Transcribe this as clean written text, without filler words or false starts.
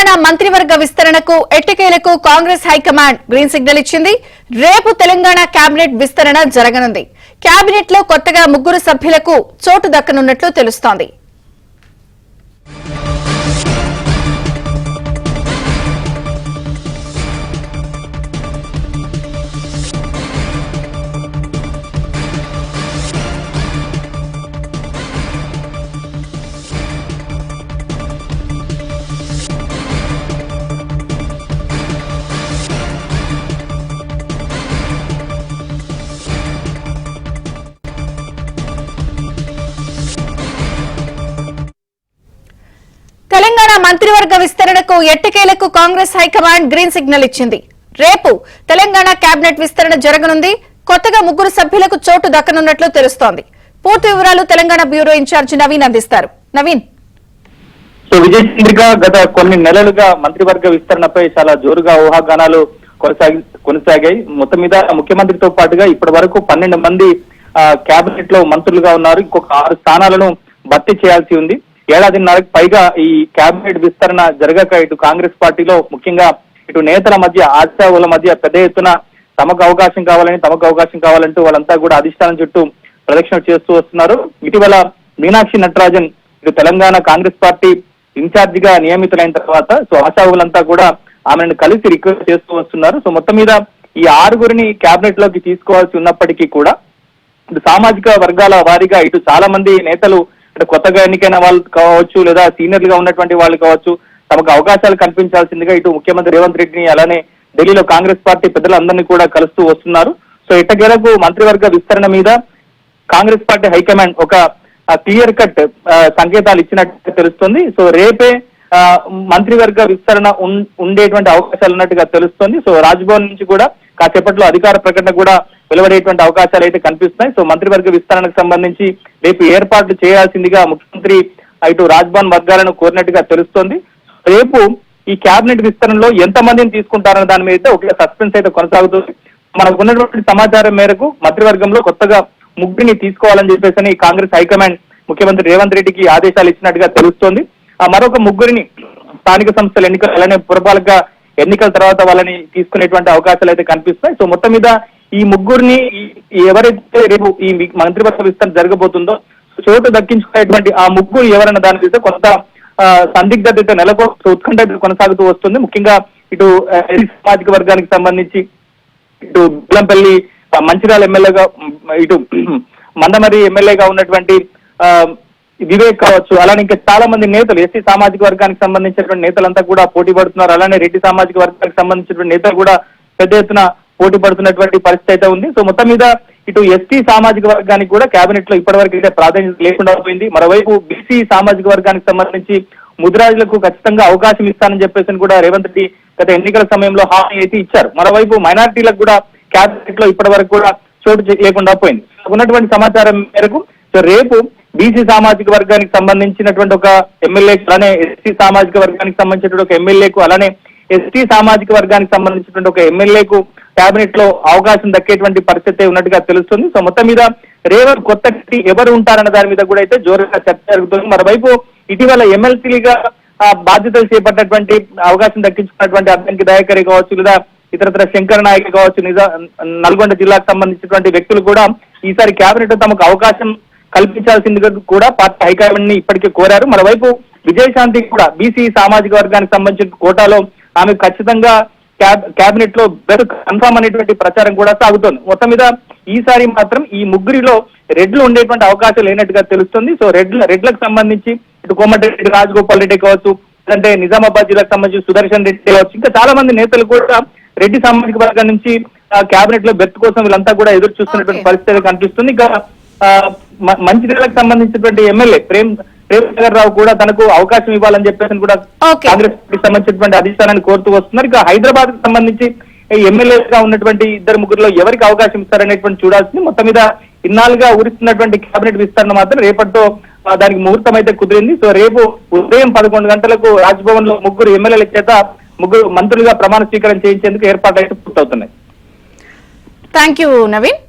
తెలంగాణ మంత్రివర్గ విస్తరణకు ఎట్టకేలకు కాంగ్రెస్ హైకమాండ్ గ్రీన్ సిగ్నల్ ఇచ్చింది. రేపు తెలంగాణ కేబినెట్ విస్తరణ జరగనుంది. కేబినెట్ లో కొత్తగా 3 సభ్యులకు చోటు దక్కనున్నట్లు తెలుస్తోంది. తెలంగాణ మంత్రివర్గ విస్తరణకు ఎట్టకేలకు కాంగ్రెస్ హైకమాండ్ గ్రీన్ సిగ్నల్ ఇచ్చింది. రేపు తెలంగాణ కేబినెట్ విస్తరణ జరగనుంది. కొత్తగా 3 సభ్యులకు చోటు దక్కనున్నట్లు తెలుస్తోంది. పూర్తి వివరాలు తెలంగాణ బ్యూరో ఇన్ఛార్జి నవీన్ అందిస్తారు. నవీన్, విజయచంద్రిక గత కొన్ని నెలలుగా మంత్రివర్గ విస్తరణపై చాలా జోరుగా ఊహాగానాలు కొనసాగాయి. మొత్తం మీద ముఖ్యమంత్రితో పాటుగా ఇప్పటి వరకు 12 మంది కేబినెట్ లో మంత్రులుగా ఉన్నారు. ఇంకొక 6 స్థానాలను భర్తీ చేయాల్సి ఉంది. ఏడాదిన్నరకు పైగా ఈ కేబినెట్ విస్తరణ జరగక ఇటు కాంగ్రెస్ పార్టీలో ముఖ్యంగా ఇటు నేతల మధ్య ఆశావుల మధ్య పెద్ద ఎత్తున తమకు అవకాశం కావాలంటూ వాళ్ళంతా కూడా అధిష్టానం చుట్టూ ప్రదక్షిణ చేస్తూ వస్తున్నారు. ఇటీవల మీనాక్షి నటరాజన్ ఇటు తెలంగాణ కాంగ్రెస్ పార్టీ ఇన్ఛార్జిగా నియమితులైన తర్వాత ఆశావులంతా కూడా ఆమెను కలిసి రిక్వెస్ట్ చేస్తూ వస్తున్నారు. మొత్తం మీద ఈ 6గురిని కేబినెట్ లోకి తీసుకోవాల్సి ఉన్నప్పటికీ కూడా ఇటు సామాజిక వర్గాల వారీగా ఇటు చాలా మంది నేతలు కొత్తగా ఎన్నికైన వాళ్ళు కావచ్చు, లేదా సీనియర్లుగా ఉన్నటువంటి వాళ్ళు కావచ్చు, తమకు అవకాశాలు కల్పించాల్సిందిగా ఇటు ముఖ్యమంత్రి రేవంత్ రెడ్డిని అలానే ఢిల్లీలో కాంగ్రెస్ పార్టీ పెద్దలందరినీ కూడా కలుస్తూ వస్తున్నారు. ఇట్టకేలకు మంత్రివర్గ విస్తరణ మీద కాంగ్రెస్ పార్టీ హైకమాండ్ ఒక క్లియర్ కట్ సంకేతాలు ఇచ్చినట్టుగా తెలుస్తుంది. రేపే మంత్రివర్గ విస్తరణ ఉండేటువంటి అవకాశాలు ఉన్నట్టుగా తెలుస్తుంది. రాజ్భవన్ నుంచి కూడా కాసేపట్లో అధికార ప్రకటన కూడా వెలువడేటువంటి అవకాశాలు అయితే కనిపిస్తున్నాయి. మంత్రివర్గ విస్తరణకు సంబంధించి రేపు ఏర్పాట్లు చేయాల్సిందిగా ముఖ్యమంత్రి ఇటు రాజ్భవన్ వర్గాలను కోరినట్టుగా తెలుస్తోంది. రేపు ఈ కేబినెట్ విస్తరణలో ఎంతమందిని తీసుకుంటారన్న దాని మీద ఒక సస్పెన్స్ అయితే కొనసాగుతుంది. మనకు ఉన్నటువంటి సమాచారం మేరకు మంత్రివర్గంలో కొత్తగా 3ని తీసుకోవాలని చెప్పేసి కాంగ్రెస్ హైకమాండ్ ముఖ్యమంత్రి రేవంత్ రెడ్డికి ఆదేశాలు ఇచ్చినట్టుగా తెలుస్తోంది. మరొక 3ని స్థానిక సంస్థల ఎన్నికలు అలానే పురపాలక ఎన్నికల తర్వాత వాళ్ళని తీసుకునేటువంటి అవకాశాలు అయితే కనిపిస్తాయి. మొత్తం మీద ఈ 3ని ఎవరైతే రేపు ఈ మంత్రివర్గ విస్తరణ జరగబోతుందో చోటు దక్కించుకునేటువంటి ఆ 3 ఎవరన్న దాని మీద కొంత సందిగ్ధత నెలకొస్తూ ఉత్కంఠ కొనసాగుతూ వస్తుంది. ముఖ్యంగా ఇటు సామాజిక వర్గానికి సంబంధించి ఇటు బెల్లంపల్లి మంచిర్యాల ఎమ్మెల్యేగా, ఇటు మందమరి ఎమ్మెల్యేగా ఉన్నటువంటి వివేక్ కావచ్చు, అలానే ఇంకా చాలా మంది నేతలు ఎస్సీ సామాజిక వర్గానికి సంబంధించినటువంటి నేతలంతా కూడా పోటీ పడుతున్నారు. అలానే రెడ్డి సామాజిక వర్గానికి సంబంధించినటువంటి నేతలు కూడా పెద్ద ఎత్తున పోటీ పడుతున్నటువంటి పరిస్థితి అయితే ఉంది. మొత్తం మీద ఇటు ఎస్టీ సామాజిక వర్గానికి కూడా కేబినెట్ లో ఇప్పటివరకు అయితే ప్రాధాన్యత లేకుండా పోయింది. మరోవైపు బీసీ సామాజిక వర్గానికి సంబంధించి ముదిరాజులకు ఖచ్చితంగా అవకాశం ఇస్తానని చెప్పేసి కూడా రేవంత్ రెడ్డి గత ఎన్నికల సమయంలో హామీ అయితే ఇచ్చారు. మరోవైపు మైనారిటీలకు కూడా కేబినెట్ లో ఇప్పటి వరకు కూడా చోటు లేకుండా పోయింది. ఉన్నటువంటి సమాచారం మేరకు రేపు బీసీ సామాజిక వర్గానికి సంబంధించినటువంటి ఒక ఎమ్మెల్యేకు, అలానే ఎస్సీ సామాజిక వర్గానికి సంబంధించినటువంటి ఒక ఎమ్మెల్యేకు, అలానే ఎస్టీ సామాజిక వర్గానికి సంబంధించినటువంటి ఒక ఎమ్మెల్యేకు కేబినెట్ లో అవకాశం దక్కేటువంటి పరిస్థితి ఉన్నట్టుగా తెలుస్తుంది. మొత్తం మీద రేవంత్ కొత్త ఎవరు ఉంటారన్న దాని మీద కూడా అయితే జోరుగా చర్చ జరుగుతుంది. మరోవైపు ఇటీవల ఎమ్మెల్సీలుగా బాధ్యతలు చేపట్టినటువంటి అవకాశం దక్కించుకున్నటువంటి అద్దంకి దయాకర్ కావచ్చు, లేదా ఇతరత్ర శంకర్ నాయక్ కావచ్చు, నల్గొండ జిల్లాకు సంబంధించినటువంటి వ్యక్తులు కూడా ఈసారి కేబినెట్ లో తమకు అవకాశం కల్పించాల్సిందిగా కూడా పార్టీ హైకమాండ్ ని ఇప్పటికే కోరారు. మరోవైపు విజయశాంతి కూడా బీసీ సామాజిక వర్గానికి సంబంధించిన కోటాలో ఆమె ఖచ్చితంగా కేబినెట్ లో కన్ఫర్మ్ అనేటువంటి ప్రచారం కూడా సాగుతోంది. మొత్తం మీద ఈసారి మాత్రం ఈ 3లో రెడ్లు ఉండేటువంటి అవకాశం లేనట్టుగా తెలుస్తుంది. రెడ్లకు సంబంధించి ఇటు కోమటిరెడ్డి రాజగోపాల్ రెడ్డి కావచ్చు, లేదంటే నిజామాబాద్ జిల్లాకు సంబంధించి సుదర్శన్ రెడ్డి కావచ్చు, ఇంకా చాలా మంది నేతలు కూడా రెడ్డి సామాజిక వర్గం నుంచి కేబినెట్ లో బెర్త్ కోసం వీళ్ళంతా కూడా ఎదురు చూస్తున్నటువంటి పరిస్థితి కనిపిస్తుంది. ఇంకా మంచిర్యాలకు సంబంధించినటువంటి ఎమ్మెల్యే ప్రేమసాగర్ రావు కూడా తనకు అవకాశం ఇవ్వాలని చెప్పేసి కూడా కాంగ్రెస్ పార్టీకి సంబంధించినటువంటి అధిష్టానాన్ని కోరుతూ వస్తున్నారు. ఇక హైదరాబాద్ కు సంబంధించి ఎమ్మెల్యేగా ఉన్నటువంటి 2-3లో ఎవరికి అవకాశం ఇస్తారనేటువంటి చూడాల్సింది. మొత్తం మీద ఇన్నాళ్ళుగా ఊరిస్తున్నటువంటి కేబినెట్ విస్తరణ మాత్రం రేపటితో దానికి ముహూర్తం అయితే కుదిరింది. రేపు ఉదయం 11 గంటలకు రాజ్భవన్ లో 3 ఎమ్మెల్యేల చేత 3 మంత్రులుగా ప్రమాణ స్వీకారం చేయించేందుకు ఏర్పాట్లు అయితే పూర్తవుతున్నాయి. Thank you Naveen.